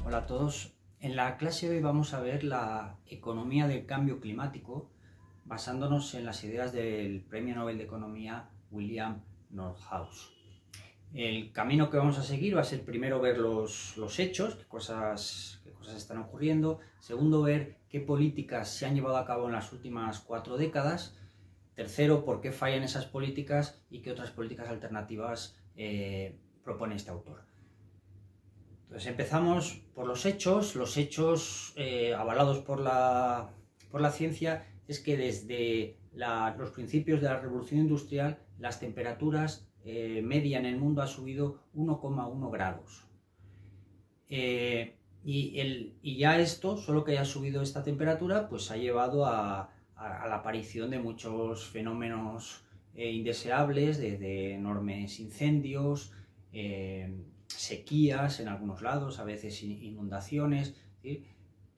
Hola a todos. En la clase de hoy vamos a ver la economía del cambio climático basándonos en las ideas del Premio Nobel de Economía William Nordhaus. El camino que vamos a seguir va a ser primero ver los hechos, qué cosas están ocurriendo. Segundo, ver qué políticas se han llevado a cabo en las últimas 4 décadas. Tercero, por qué fallan esas políticas y qué otras políticas alternativas propone este autor. Entonces empezamos por los hechos. Los hechos avalados por la ciencia es que desde los principios de la revolución industrial las temperaturas media en el mundo ha subido 1,1 grados. Y ya esto, solo que haya subido esta temperatura, pues ha llevado a la aparición de muchos fenómenos indeseables, de enormes incendios, sequías en algunos lados, a veces inundaciones, ¿sí?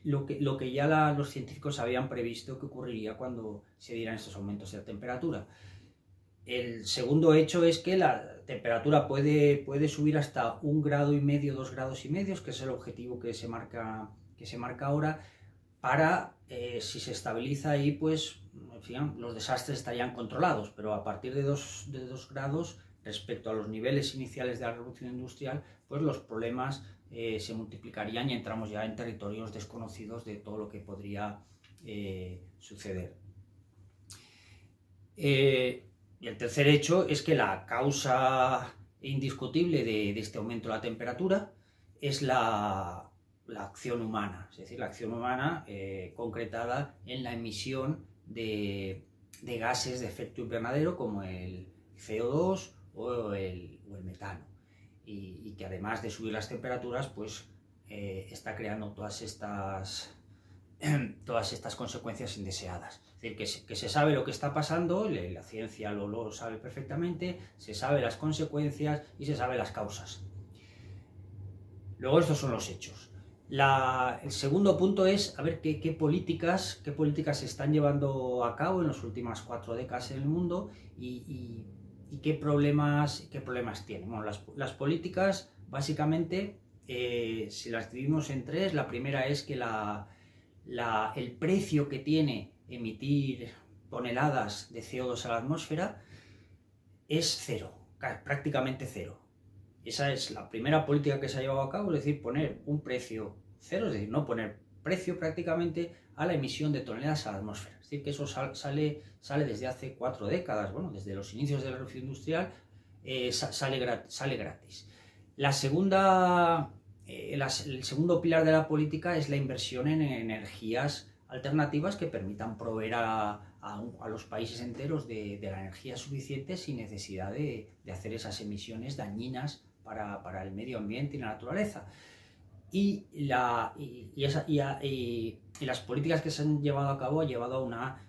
Lo que ya los científicos habían previsto que ocurriría cuando se dieran estos aumentos de la temperatura. El segundo hecho es que la temperatura puede subir hasta 1,5 grados, 2 grados y medio, que es el objetivo que se marca ahora, para, si se estabiliza ahí, pues en fin, los desastres estarían controlados, pero a partir de 2 grados, respecto a los niveles iniciales de la revolución industrial, pues los problemas se multiplicarían y entramos ya en territorios desconocidos de todo lo que podría suceder. Y el tercer hecho es que la causa indiscutible de este aumento de la temperatura es la acción humana, es decir, la acción humana concretada en la emisión de gases de efecto invernadero como el CO2 o el metano, y que además de subir las temperaturas, pues está creando todas estas consecuencias indeseadas. Es decir, que se sabe lo que está pasando, la ciencia lo sabe perfectamente, se sabe las consecuencias y se sabe las causas. Luego estos son los hechos. El segundo punto es a ver qué políticas se están llevando a cabo en las últimas 4 décadas en el mundo y qué problemas tienen. Bueno, las políticas, básicamente, si las dividimos en 3, la primera es que el precio que tiene emitir toneladas de CO2 a la atmósfera es cero, prácticamente cero. Esa es la primera política que se ha llevado a cabo, es decir, poner un precio cero, es decir, no poner precio prácticamente a la emisión de toneladas a la atmósfera. Es decir, que eso sale desde hace 4 décadas, bueno, desde los inicios de la revolución industrial, sale gratis. El segundo pilar de la política es la inversión en energías alternativas que permitan proveer a los países enteros de la energía suficiente sin necesidad de hacer esas emisiones dañinas para el medio ambiente y la naturaleza. Y las políticas que se han llevado a cabo han llevado a una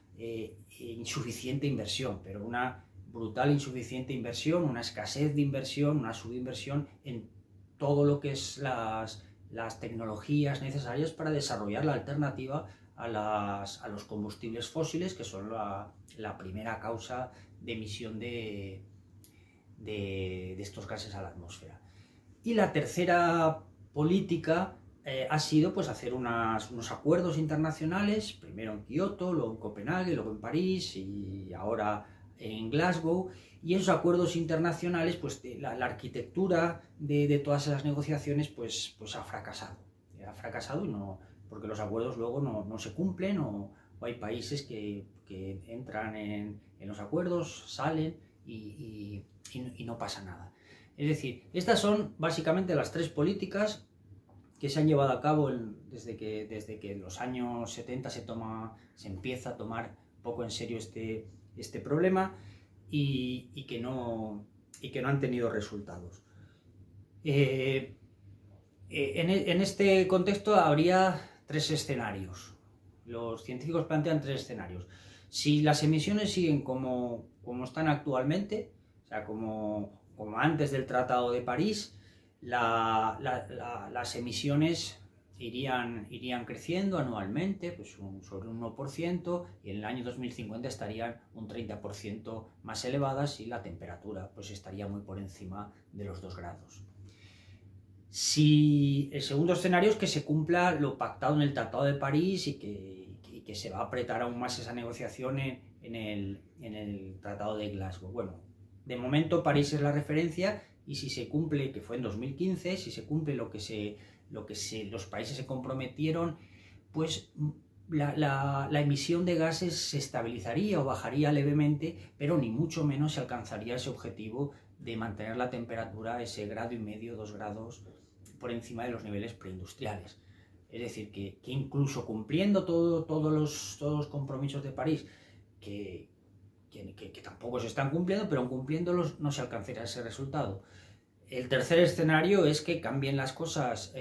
insuficiente inversión, pero una brutal insuficiente inversión, una escasez de inversión, una subinversión en todo lo que es las tecnologías necesarias para desarrollar la alternativa a los combustibles fósiles, que son la primera causa de emisión de estos gases a la atmósfera. Y la tercera política ha sido pues hacer unos acuerdos internacionales, primero en Kioto, luego en Copenhague, luego en París y ahora en Glasgow. Y esos acuerdos internacionales, pues la arquitectura de todas esas negociaciones pues ha fracasado. Ha fracasado porque los acuerdos luego no se cumplen, o hay países que entran en los acuerdos, salen y no pasa nada. Es decir, estas son básicamente las 3 políticas que se han llevado a cabo desde que en los años 70 se empieza a tomar un poco en serio este problema y que no han tenido resultados. En este contexto habría 3 escenarios. Los científicos plantean 3 escenarios. Si las emisiones siguen como están actualmente, o sea, como antes del Tratado de París, las emisiones irían creciendo anualmente, pues sobre un 1%, y en el año 2050 estarían un 30% más elevadas y la temperatura pues estaría muy por encima de los 2 grados. Si el segundo escenario es que se cumpla lo pactado en el Tratado de París y que se va a apretar aún más esa negociación en el Tratado de Glasgow. Bueno, de momento París es la referencia y si se cumple, que fue en 2015, si se cumple los países se comprometieron, pues la emisión de gases se estabilizaría o bajaría levemente, pero ni mucho menos se alcanzaría ese objetivo de mantener la temperatura ese 1,5 grados, 2 grados por encima de los niveles preindustriales. Es decir, que incluso cumpliendo todos los compromisos de París, que tampoco se están cumpliendo, pero cumpliéndolos no se alcanzaría ese resultado. El tercer escenario es que cambien las cosas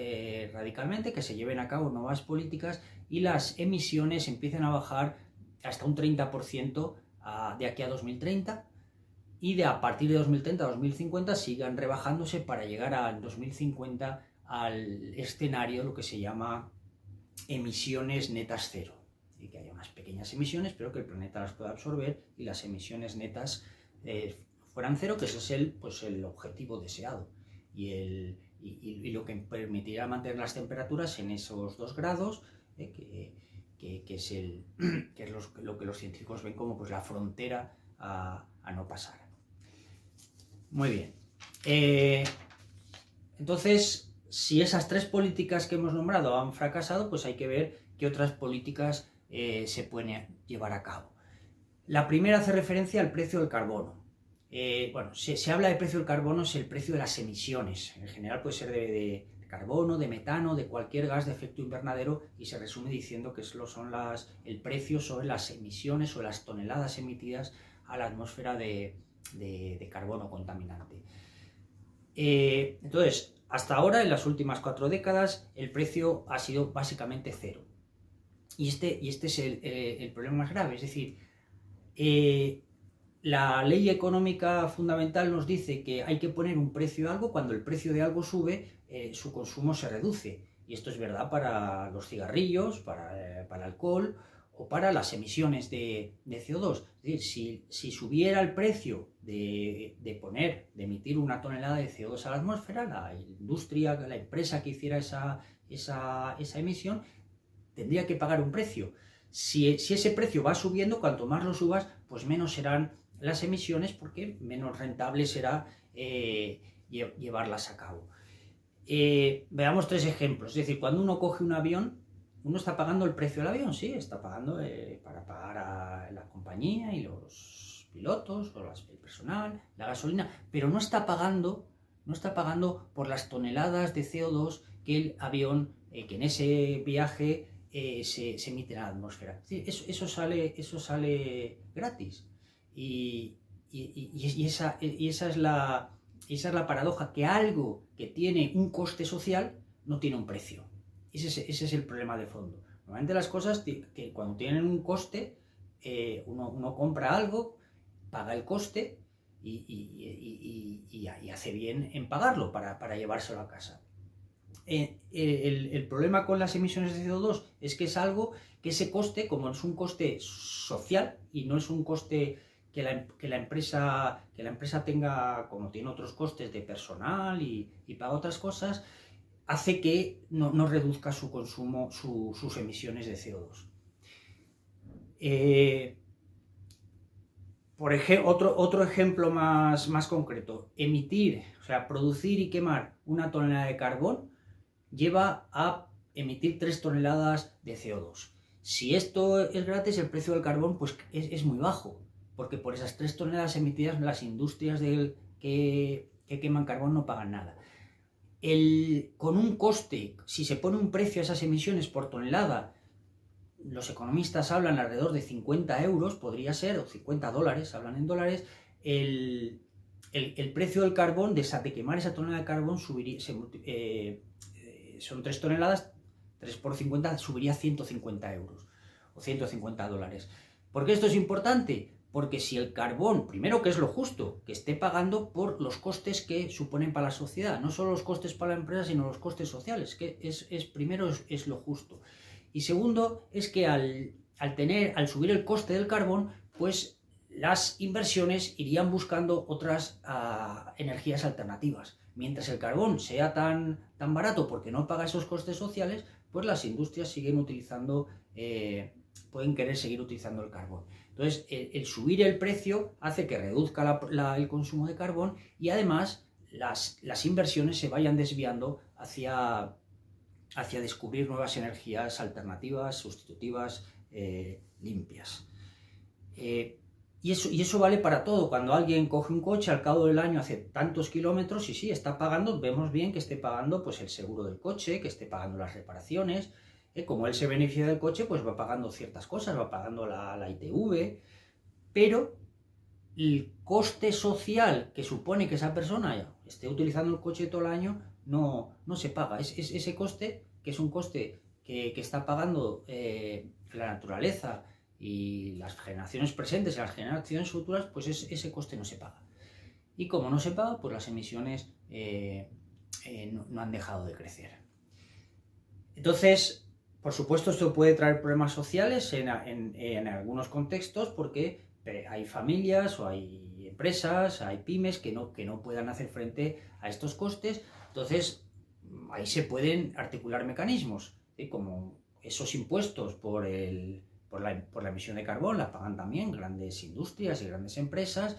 radicalmente, que se lleven a cabo nuevas políticas y las emisiones empiecen a bajar hasta un 30% de aquí a 2030 y a partir de 2030 a 2050 sigan rebajándose para llegar al 2050 al escenario, lo que se llama emisiones netas cero. Y que haya unas pequeñas emisiones, pero que el planeta las pueda absorber y las emisiones netas fueran cero, que ese es el objetivo deseado. Y lo que permitirá mantener las temperaturas en esos 2 grados, que es lo que los científicos ven como pues, la frontera a no pasar. Muy bien. Entonces, si esas 3 políticas que hemos nombrado han fracasado, pues hay que ver qué otras políticas se pueden llevar a cabo. La primera hace referencia al precio del carbono. Bueno, se habla de precio del carbono, es el precio de las emisiones. En general puede ser de carbono, de metano, de cualquier gas de efecto invernadero, y se resume diciendo que son el precio sobre las emisiones o las toneladas emitidas a la atmósfera de carbono contaminante. Entonces, hasta ahora, en las últimas 4 décadas, el precio ha sido básicamente cero. Y este es el problema más grave, es decir, la ley económica fundamental nos dice que hay que poner un precio a algo. Cuando el precio de algo sube, su consumo se reduce. Y esto es verdad para los cigarrillos, para el alcohol o para las emisiones de CO2. Es decir, si subiera el precio de emitir una tonelada de CO2 a la atmósfera, la industria, la empresa que hiciera esa emisión, tendría que pagar un precio. Si ese precio va subiendo, cuanto más lo subas, pues menos serán las emisiones, porque menos rentable será llevarlas a cabo. Veamos 3 ejemplos. Es decir, cuando uno coge un avión, uno está pagando el precio del avión, sí, está pagando para pagar a la compañía y los pilotos o el personal, la gasolina, pero no está pagando por las toneladas de CO2 que el avión, que en ese viaje se emite en la atmósfera. Sí, eso sale gratis. Y esa es la paradoja, que algo que tiene un coste social no tiene un precio. Ese es el problema de fondo. Normalmente las cosas que cuando tienen un coste, uno compra algo, paga el coste y hace bien en pagarlo para llevárselo a casa. El problema con las emisiones de CO2 es que es algo que ese coste, como es un coste social y no es un coste que la empresa tenga, como tiene otros costes de personal y paga otras cosas, hace que no reduzca su consumo, sus emisiones de CO2. Por ejemplo, otro ejemplo más concreto: producir y quemar una tonelada de carbón lleva a emitir 3 toneladas de CO2. Si esto es gratis, el precio del carbón pues es muy bajo, porque por esas 3 toneladas emitidas las industrias que queman carbón no pagan nada. Con un coste, si se pone un precio a esas emisiones por tonelada, los economistas hablan alrededor de 50 euros, podría ser, o 50 dólares, hablan en dólares, el precio del carbón, de quemar esa tonelada de carbón, subiría, son 3 toneladas, 3 por 50 subiría 150 euros o 150 dólares. ¿Por qué esto es importante? Porque si el carbón, primero, que es lo justo, que esté pagando por los costes que suponen para la sociedad, no solo los costes para la empresa, sino los costes sociales, que primero es lo justo. Y segundo, es que al subir el coste del carbón, pues las inversiones irían buscando otras energías alternativas. Mientras el carbón sea tan barato porque no paga esos costes sociales, pues las industrias siguen utilizando, pueden querer seguir utilizando el carbón. Entonces, el subir el precio hace que reduzca el consumo de carbón y además las inversiones se vayan desviando hacia descubrir nuevas energías alternativas, sustitutivas, limpias. Y eso vale para todo. Cuando alguien coge un coche al cabo del año hace tantos kilómetros y sí, está pagando, vemos bien que esté pagando pues, el seguro del coche, que esté pagando las reparaciones. Como él se beneficia del coche, pues va pagando ciertas cosas, va pagando la ITV, pero el coste social que supone que esa persona esté utilizando el coche todo el año no se paga. Ese coste, que es un coste que está pagando la naturaleza y las generaciones presentes y las generaciones futuras, pues ese coste no se paga. Y como no se paga, pues las emisiones no han dejado de crecer. Entonces, por supuesto, esto puede traer problemas sociales en algunos contextos porque hay familias o hay empresas, hay pymes que no puedan hacer frente a estos costes. Entonces, ahí se pueden articular mecanismos, como esos impuestos por la emisión de carbón la pagan también grandes industrias y grandes empresas.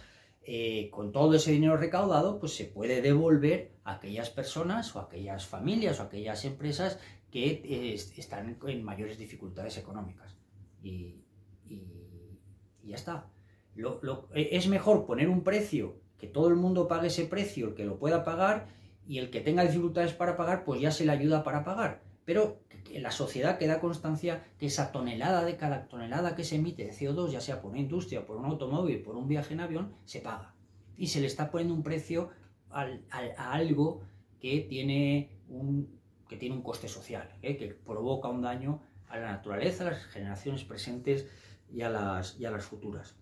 Con todo ese dinero recaudado, pues se puede devolver a aquellas personas o a aquellas familias o a aquellas empresas que están en mayores dificultades económicas. Y ya está. Es mejor poner un precio, que todo el mundo pague ese precio, el que lo pueda pagar, y el que tenga dificultades para pagar, pues ya se le ayuda para pagar. Pero en la sociedad queda constancia que cada tonelada que se emite de CO2, ya sea por una industria, por un automóvil, por un viaje en avión, se paga. Y se le está poniendo un precio a algo que tiene un coste social, que provoca un daño a la naturaleza, a las generaciones presentes y a las futuras.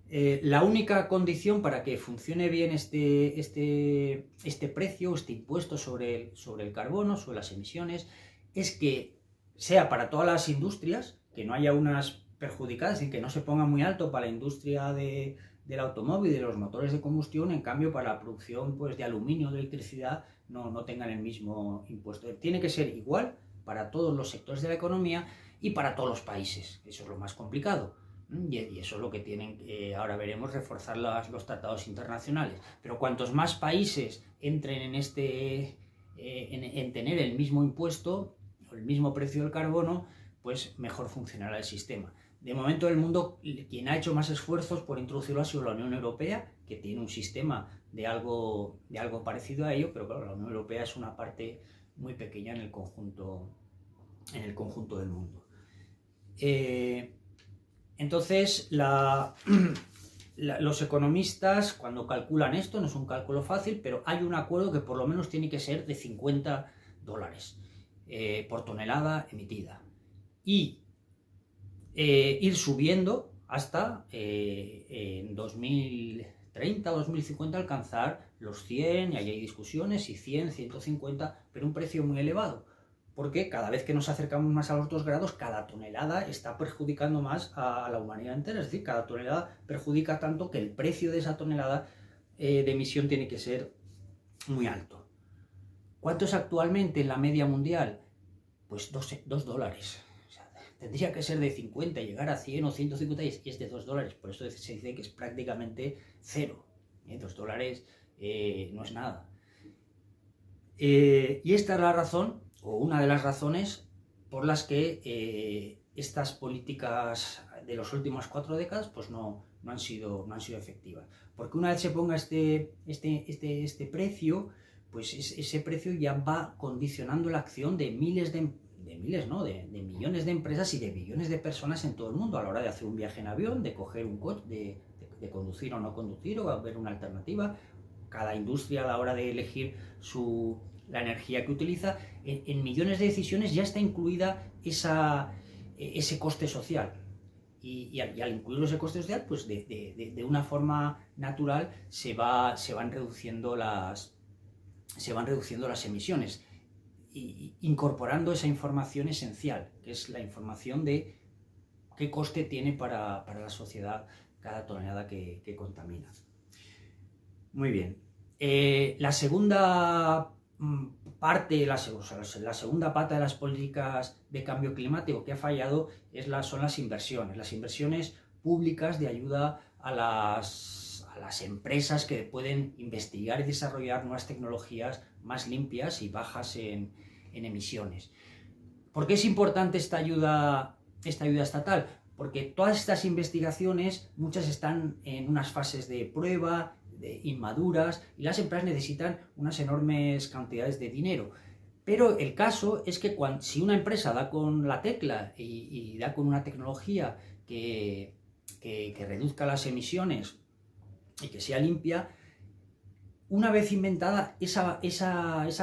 La única condición para que funcione bien este precio, este impuesto sobre el carbono, sobre las emisiones, es que sea para todas las industrias, que no haya unas perjudicadas y que no se ponga muy alto para la industria del automóvil y de los motores de combustión, en cambio para la producción pues, de aluminio, de electricidad, no tengan el mismo impuesto. Tiene que ser igual para todos los sectores de la economía y para todos los países. Eso es lo más complicado. Y eso es lo que tienen, ahora veremos, reforzar los tratados internacionales. Pero cuantos más países entren en tener el mismo impuesto, o el mismo precio del carbono, pues mejor funcionará el sistema. De momento, el mundo, quien ha hecho más esfuerzos por introducirlo ha sido la Unión Europea, que tiene un sistema de algo parecido a ello, pero claro, la Unión Europea es una parte muy pequeña en el conjunto del mundo. Entonces, los economistas, cuando calculan esto, no es un cálculo fácil, pero hay un acuerdo que por lo menos tiene que ser de $50 por tonelada emitida. Y ir subiendo hasta en 2030 o 2050 alcanzar los 100, y ahí hay discusiones, y 100, 150, pero un precio muy elevado. Porque cada vez que nos acercamos más a los 2 grados, cada tonelada está perjudicando más a la humanidad entera. Es decir, cada tonelada perjudica tanto que el precio de esa tonelada de emisión tiene que ser muy alto. ¿Cuánto es actualmente en la media mundial? Pues $2. O sea, tendría que ser de 50, llegar a 100 o 150 y es de $2. Por eso se dice que es prácticamente cero. $2 no es nada. Y esta es la razón, o una de las razones por las que estas políticas de las últimas 4 décadas pues no han sido efectivas. Porque una vez se ponga este precio, pues ese precio ya va condicionando la acción de millones de empresas y de billones de personas en todo el mundo a la hora de hacer un viaje en avión, de coger un coche, de conducir o no conducir, o ver una alternativa. Cada industria a la hora de elegir la energía que utiliza, en millones de decisiones ya está incluida ese coste social. Y al incluir ese coste social, pues de una forma natural se van reduciendo las emisiones, incorporando esa información esencial, que es la información de qué coste tiene para la sociedad cada tonelada que contamina. Muy bien. La segunda parte, la segunda pata de las políticas de cambio climático que ha fallado son las inversiones públicas de ayuda a las empresas que pueden investigar y desarrollar nuevas tecnologías más limpias y bajas en emisiones. ¿Por qué es importante esta ayuda estatal? Porque todas estas investigaciones, muchas están en unas fases de prueba, inmaduras, y las empresas necesitan unas enormes cantidades de dinero. Pero el caso es que si una empresa da con la tecla y da con una tecnología que reduzca las emisiones y que sea limpia, una vez inventada, esa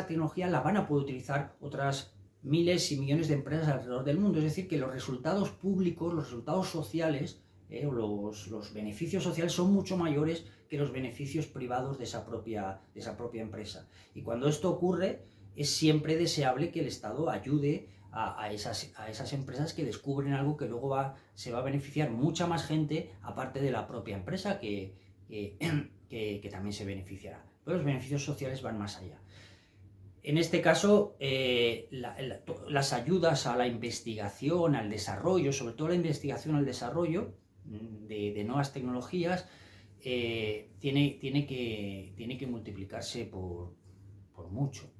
tecnología la van a poder utilizar otras miles y millones de empresas alrededor del mundo. Es decir, que los resultados públicos, los resultados sociales, los beneficios sociales son mucho mayores que los beneficios privados de esa propia empresa. Y cuando esto ocurre, es siempre deseable que el Estado ayude a esas empresas que descubren algo que luego se va a beneficiar mucha más gente, aparte de la propia empresa que también se beneficiará. Pero los beneficios sociales van más allá. En este caso, las ayudas a la investigación, al desarrollo, sobre todo la investigación al desarrollo de nuevas tecnologías, tiene que multiplicarse por mucho.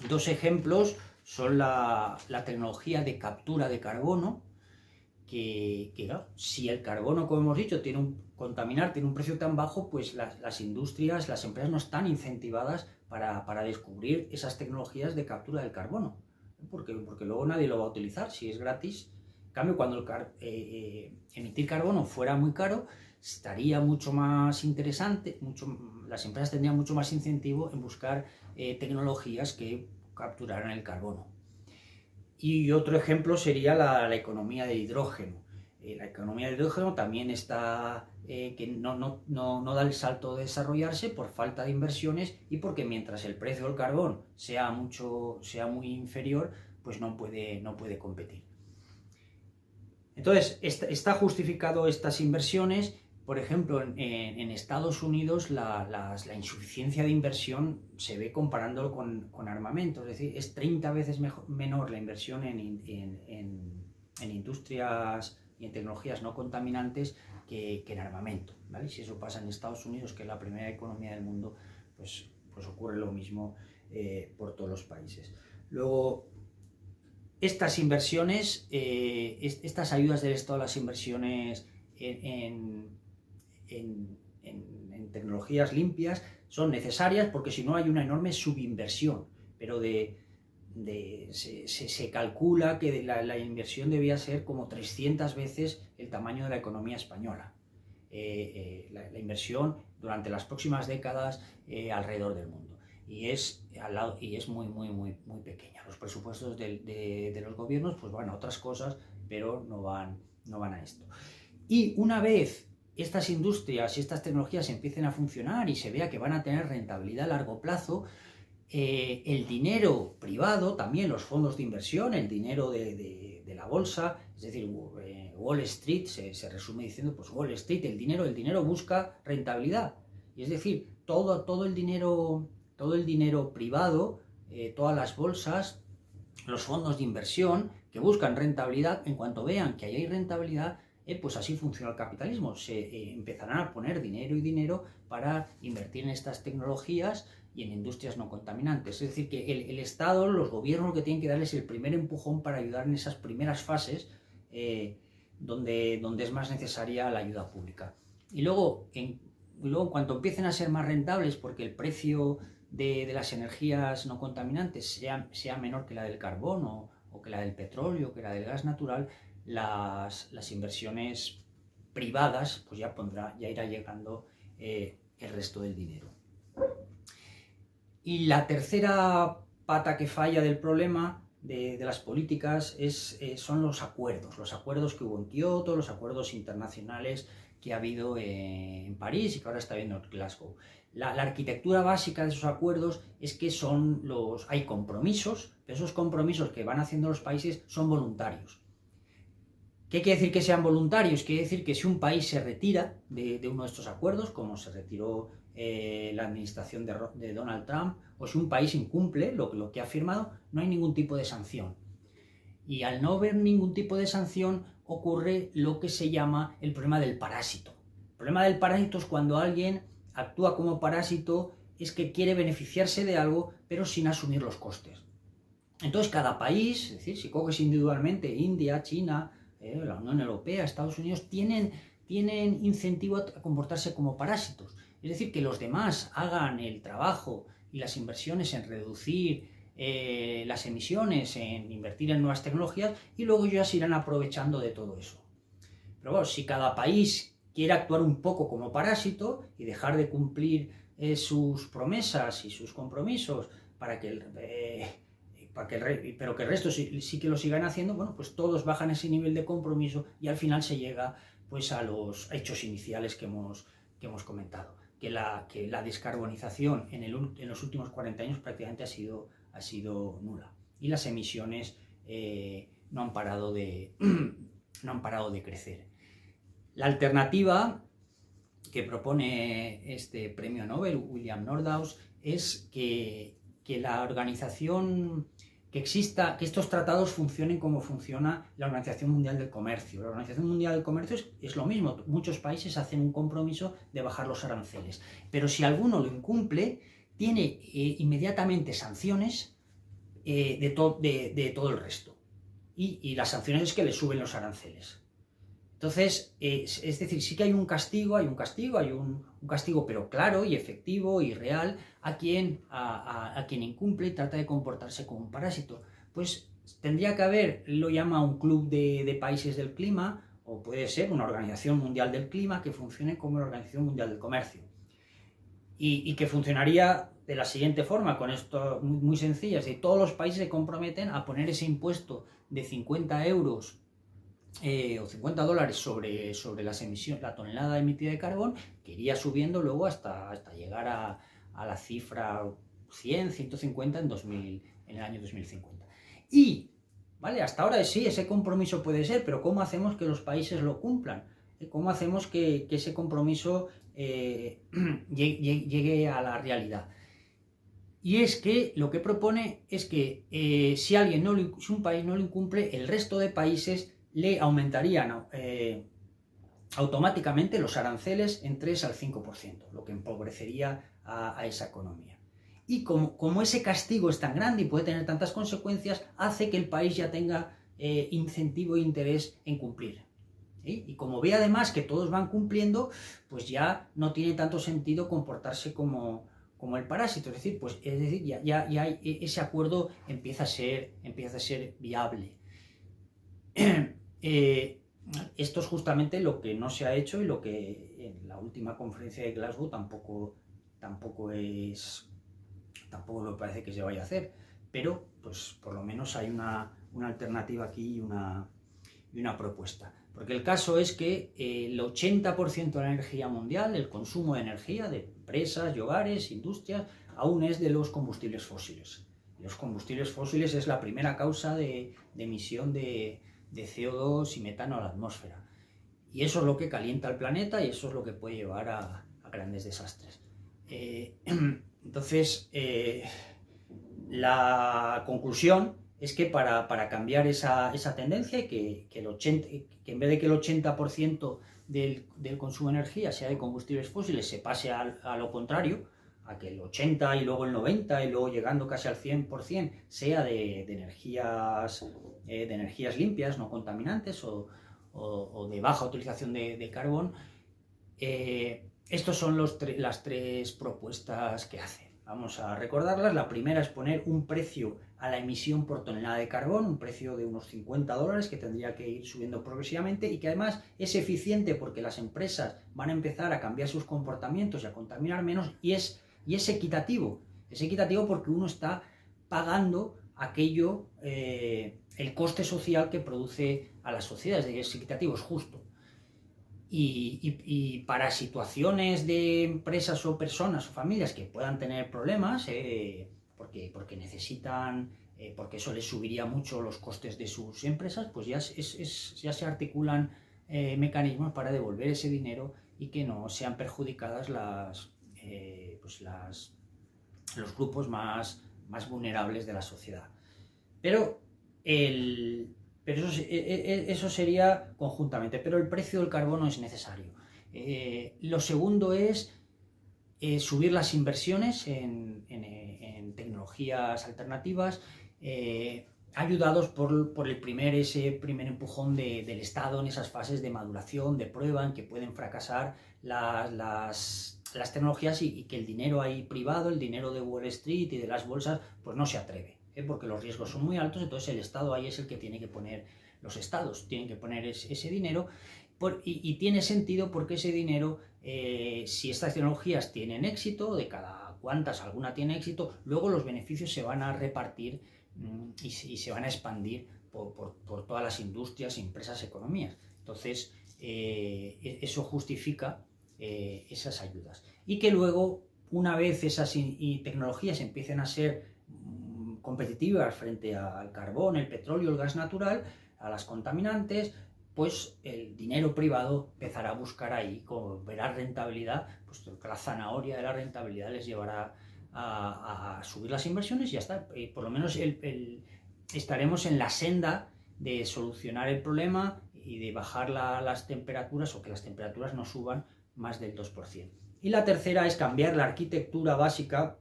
Dos ejemplos son la tecnología de captura de carbono, que si el carbono, como hemos dicho, tiene un precio tan bajo, pues las industrias, las empresas no están incentivadas para descubrir esas tecnologías de captura del carbono, porque luego nadie lo va a utilizar si es gratis. En cambio, cuando emitir carbono fuera muy caro, estaría mucho más interesante, las empresas tendrían mucho más incentivo en buscar tecnologías que capturaran el carbono. Y otro ejemplo sería la economía del hidrógeno. La economía del hidrógeno también está que no da el salto de desarrollarse por falta de inversiones y porque mientras el precio del carbón sea muy inferior, pues no puede competir. Entonces, está justificado estas inversiones. Por ejemplo, en Estados Unidos la insuficiencia de inversión se ve comparándolo con armamento, es decir, es 30 veces menor la inversión en industrias y en tecnologías no contaminantes que en armamento, ¿vale? Si eso pasa en Estados Unidos, que es la primera economía del mundo, pues ocurre lo mismo por todos los países. Luego, estas inversiones, estas ayudas del Estado a las inversiones en tecnologías limpias son necesarias porque si no hay una enorme subinversión, pero se calcula que la inversión debía ser como 300 veces el tamaño de la economía española. La inversión durante las próximas décadas alrededor del mundo. Y es muy pequeña. Los presupuestos de los gobiernos pues van a otras cosas, pero no van a esto. Y una vez estas industrias y estas tecnologías empiecen a funcionar y se vea que van a tener rentabilidad a largo plazo, el dinero privado, también los fondos de inversión, el dinero de la bolsa, es decir, Wall Street, se resume diciendo, pues Wall Street, el dinero busca rentabilidad. Y es decir, todo el dinero privado, todas las bolsas, los fondos de inversión que buscan rentabilidad, en cuanto vean que ahí hay rentabilidad, pues así funciona el capitalismo. Se empezarán a poner dinero para invertir en estas tecnologías y en industrias no contaminantes. Es decir, que el Estado, los gobiernos, lo que tienen que darles el primer empujón para ayudar en esas primeras fases donde es más necesaria la ayuda pública. Y luego, en cuanto empiecen a ser más rentables, porque el precio de las energías no contaminantes sea menor que la del carbón o que la del petróleo, que la del gas natural, las inversiones privadas pues ya irá llegando el resto del dinero. Y la tercera pata que falla del problema de las políticas son los acuerdos que hubo en Kioto, los acuerdos internacionales que ha habido en París y que ahora está habiendo en Glasgow. La arquitectura básica de esos acuerdos es que hay compromisos, pero esos compromisos que van haciendo los países son voluntarios. ¿Qué quiere decir que sean voluntarios? Quiere decir que si un país se retira de uno de estos acuerdos, como se retiró la administración de Donald Trump, o si un país incumple lo que ha firmado, no hay ningún tipo de sanción. Y al no haber ningún tipo de sanción, ocurre lo que se llama el problema del parásito. El problema del parásito es cuando alguien actúa como parásito, es que quiere beneficiarse de algo, pero sin asumir los costes. Entonces, cada país, es decir, si coges individualmente, India, China, la Unión Europea, Estados Unidos, tienen incentivo a comportarse como parásitos. Es decir, que los demás hagan el trabajo y las inversiones en reducir las emisiones, en invertir en nuevas tecnologías, y luego ellos se irán aprovechando de todo eso. Pero bueno, si cada país quiere actuar un poco como parásito y dejar de cumplir sus promesas y sus compromisos pero que el resto sí que lo sigan haciendo, bueno, pues todos bajan ese nivel de compromiso y al final se llega pues a los hechos iniciales que hemos comentado, que la descarbonización en los últimos 40 años prácticamente ha sido nula, y las emisiones no han parado de crecer. La alternativa que propone este premio Nobel, William Nordhaus, es que la organización, que estos tratados funcionen como funciona la Organización Mundial del Comercio. La Organización Mundial del Comercio es lo mismo. Muchos países hacen un compromiso de bajar los aranceles, pero si alguno lo incumple, tiene inmediatamente sanciones de todo el resto. Y las sanciones es que le suben los aranceles. Entonces, es decir, sí que hay un castigo, un castigo, pero claro y efectivo y real a quien incumple y trata de comportarse como un parásito. Pues tendría que haber, lo llama un club de países del clima, o puede ser una Organización Mundial del Clima que funcione como la Organización Mundial del Comercio. Y que funcionaría de la siguiente forma, con esto muy sencillas: si todos los países se comprometen a poner ese impuesto de 50 euros o $50 sobre las emisiones, la tonelada emitida de carbón, que iría subiendo luego hasta llegar a la cifra 100, 150 en el año 2050. Y, ¿vale? Hasta ahora sí, ese compromiso puede ser, pero ¿cómo hacemos que los países lo cumplan? ¿Cómo hacemos que ese compromiso llegue a la realidad? Y es que lo que propone es que si un país no lo incumple, el resto de países le aumentarían automáticamente los aranceles en 3 al 5%, lo que empobrecería a esa economía. Y como ese castigo es tan grande y puede tener tantas consecuencias, hace que el país ya tenga incentivo e interés en cumplir. ¿Sí? Y como ve además que todos van cumpliendo, pues ya no tiene tanto sentido comportarse como el parásito. Es decir, ya ese acuerdo empieza a ser viable. Esto es justamente lo que no se ha hecho y lo que en la última conferencia de Glasgow tampoco me parece que se vaya a hacer, pero pues por lo menos hay una alternativa aquí y una propuesta. Porque el caso es que el 80% de la energía mundial, el consumo de energía de empresas y hogares, industrias, aún es de los combustibles fósiles. Los combustibles fósiles es la primera causa de emisión de CO2 y metano a la atmósfera. Y eso es lo que calienta el planeta y eso es lo que puede llevar a grandes desastres. Entonces, la conclusión es que para cambiar esa tendencia, que en vez de que el 80% del consumo de energía sea de combustibles fósiles, se pase a lo contrario, a que el 80 y luego el 90 y luego llegando casi al 100% sea de energías limpias, no contaminantes o de baja utilización de carbón. Estos son las tres propuestas que hacen. Vamos a recordarlas. La primera es poner un precio a la emisión por tonelada de carbón, un precio de unos $50 que tendría que ir subiendo progresivamente y que además es eficiente porque las empresas van a empezar a cambiar sus comportamientos y a contaminar menos, y es equitativo. Es equitativo porque uno está pagando aquello, el coste social que produce a la sociedad. Es equitativo, es justo. Y para situaciones de empresas o personas o familias que puedan tener problemas, porque necesitan, porque eso les subiría mucho los costes de sus empresas, pues ya se articulan mecanismos para devolver ese dinero y que no sean perjudicadas los grupos más vulnerables de la sociedad. Pero, eso sería conjuntamente, pero el precio del carbono es necesario. Lo segundo es subir las inversiones en tecnologías alternativas, ayudados por ese primer empujón del Estado en esas fases de maduración, de prueba, en que pueden fracasar las tecnologías y que el dinero ahí privado, el dinero de Wall Street y de las bolsas, pues no se atreve, porque los riesgos son muy altos. Entonces el Estado ahí es el que tiene que poner, los Estados tienen que poner ese dinero, y tiene sentido porque ese dinero, si estas tecnologías tienen éxito, de cada cuantas alguna tiene éxito, luego los beneficios se van a repartir y se van a expandir por todas las industrias, empresas, economías. Entonces, eso justifica esas ayudas. Y que luego, una vez esas tecnologías empiecen a ser competitivas frente al carbón, el petróleo, el gas natural, a las contaminantes, pues el dinero privado empezará a buscar ahí, como verá rentabilidad, pues la zanahoria de la rentabilidad les llevará a subir las inversiones y ya está. Por lo menos estaremos en la senda de solucionar el problema y de bajar las temperaturas, o que las temperaturas no suban más del 2%. Y la tercera es cambiar la arquitectura básica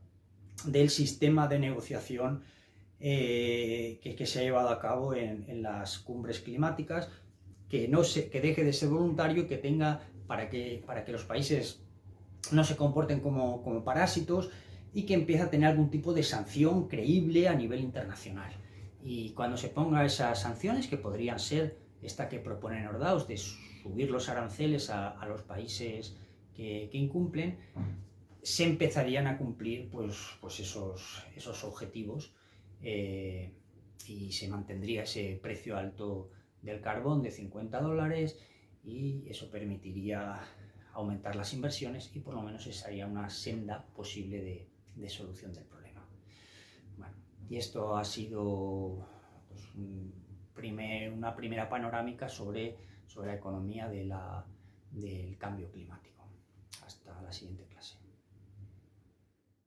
del sistema de negociación que se ha llevado a cabo en las cumbres climáticas, que deje de ser voluntario, que tenga, para que los países no se comporten como parásitos, y que empiece a tener algún tipo de sanción creíble a nivel internacional. Y cuando se ponga esas sanciones, que podrían ser esta que propone Nordaus, de subir los aranceles a los países que incumplen, se empezarían a cumplir pues esos objetivos, y se mantendría ese precio alto del carbón de $50, y eso permitiría aumentar las inversiones, y por lo menos esa sería una senda posible de solución del problema. Bueno, y esto ha sido pues, una primera panorámica sobre la economía del cambio climático. Hasta la siguiente clase.